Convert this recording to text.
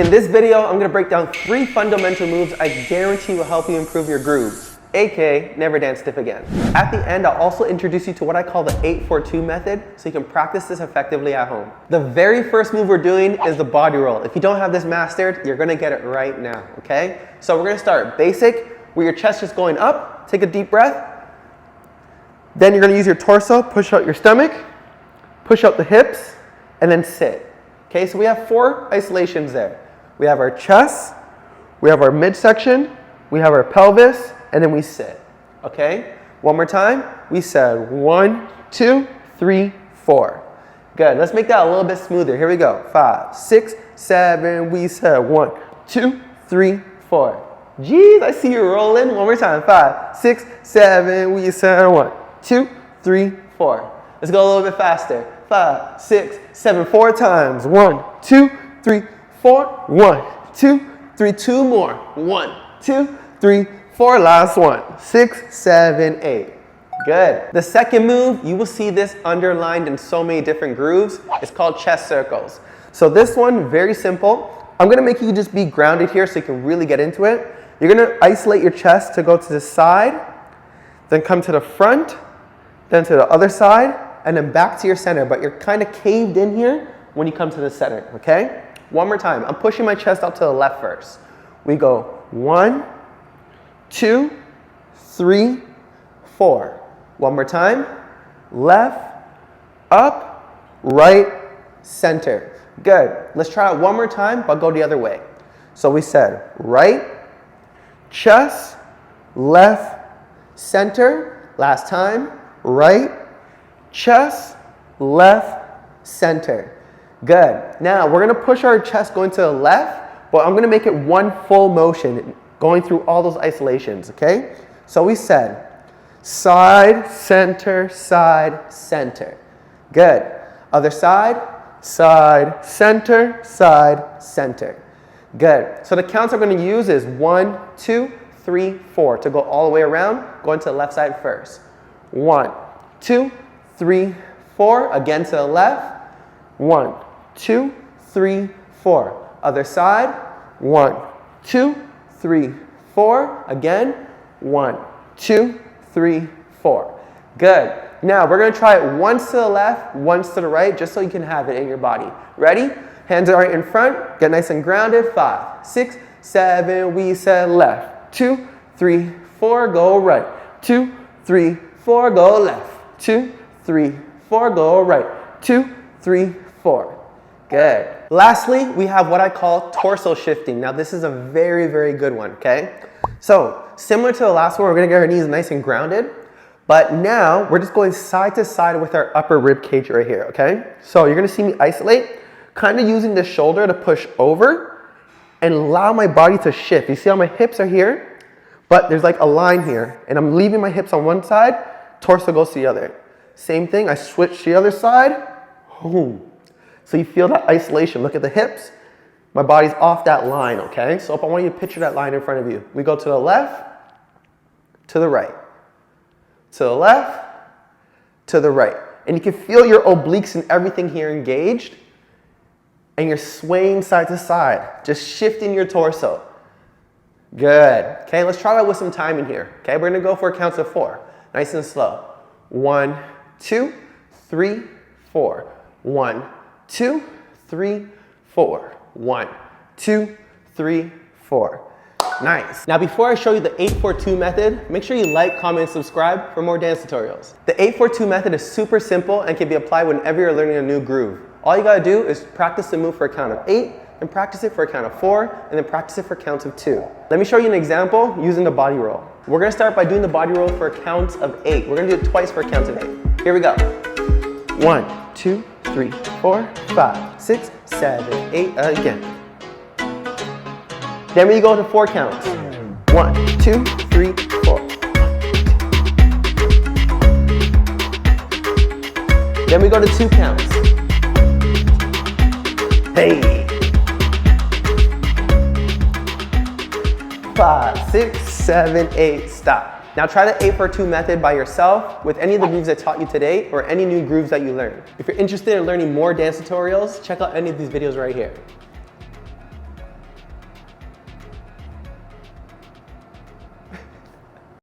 In this video, I'm gonna break down 3 fundamental moves I guarantee will help you improve your grooves, aka never dance stiff again. At the end, I'll also introduce you to what I call the 8-4-2 method, so you can practice this effectively at home. The very first move we're doing is the body roll. If you don't have this mastered, you're gonna get it right now, okay? So we're gonna start basic, where your chest is going up, take a deep breath. Then you're gonna use your torso, push out your stomach, push out the hips, and then sit. Okay, so we have 4 isolations there. We have our chest, we have our midsection, we have our pelvis, and then we sit. Okay? One more time. We said 1, 2, 3, 4. Good. Let's make that a little bit smoother. Here we go. 5, 6, 7. We said 1, 2, 3, 4. Jeez, I see you rolling. One more time. 5, 6, 7. We said 1, 2, 3, 4. Let's go a little bit faster. 5, 6, 7. 4 times. 1, 2, 3, 4. 1, 2, 3. 2 more. 1, 2, 3, 4. Last one. 6, 7, 8. Good. The second move, you will see this underlined in so many different grooves. It's called chest circles. So this one, very simple. I'm going to make you just be grounded here so you can really get into it. You're going to isolate your chest to go to the side, then come to the front, then to the other side, and then back to your center. But you're kind of caved in here when you come to the center, okay? One more time. I'm pushing my chest out to the left first. We go 1, 2, 3, 4. One more time. Left, up, right, center. Good. Let's try it one more time, but go the other way. So we said right, chest, left, center. Last time. Right, chest, left, center. Good. Now we're going to push our chest going to the left, but I'm going to make it one full motion going through all those isolations, okay? So we said side, center, side, center. Good. Other side, side, center, side, center. Good. So the counts I'm going to use is 1, 2, 3, 4 to go all the way around, going to the left side first. 1, 2, 3, 4. Again to the left. 1, 2, 3, 4. Other side. 1, 2, 3, 4. Again. 1, 2, 3, 4. Good. Now we're going to try it once to the left, once to the right, just so you can have it in your body. Ready? Hands are right in front. Get nice and grounded. 5, 6, 7. We said left. 2, 3, 4. Go right. 2, 3, 4. Go left. 2, 3, 4. Go right. 2, 3, 4. Good. Lastly, we have what I call torso shifting. Now this is a very, very good one, okay? So similar to the last one, we're gonna get our knees nice and grounded, but now we're just going side to side with our upper rib cage right here, okay? So you're gonna see me isolate, kind of using the shoulder to push over and allow my body to shift. You see how my hips are here, but there's like a line here, and I'm leaving my hips on one side, torso goes to the other. Same thing, I switch to the other side, boom. So you feel that isolation. Look at the hips. My body's off that line, okay? So if I want you to picture that line in front of you. We go to the left, to the right. To the left, to the right. And you can feel your obliques and everything here engaged. And you're swaying side to side, just shifting your torso. Good. Okay, let's try that with some time in here. Okay, we're gonna go for counts of 4. Nice and slow. 1, 2, 3, 4. 1, 2, 3, 4. 1, 2, 3, 4. Nice. Now before I show you the 8-4-2 method, make sure you like, comment, and subscribe for more dance tutorials. The 8-4-2 method is super simple and can be applied whenever you're learning a new groove. All you gotta do is practice the move for a count of 8, and practice it for a count of 4, and then practice it for counts of 2. Let me show you an example using the body roll. We're gonna start by doing the body roll for a count of 8. We're gonna do it twice for a count of 8. Here we go. 1, 2, 3, 4, 5, 6, 7, 8, again. Then we go to 4 counts. 1, 2, 3, 4. Then we go to 2 counts. Hey. 5, 6, 7, 8, stop. Now try the 8-4-2 method by yourself with any of the grooves I taught you today or any new grooves that you learned. If you're interested in learning more dance tutorials, check out any of these videos right here.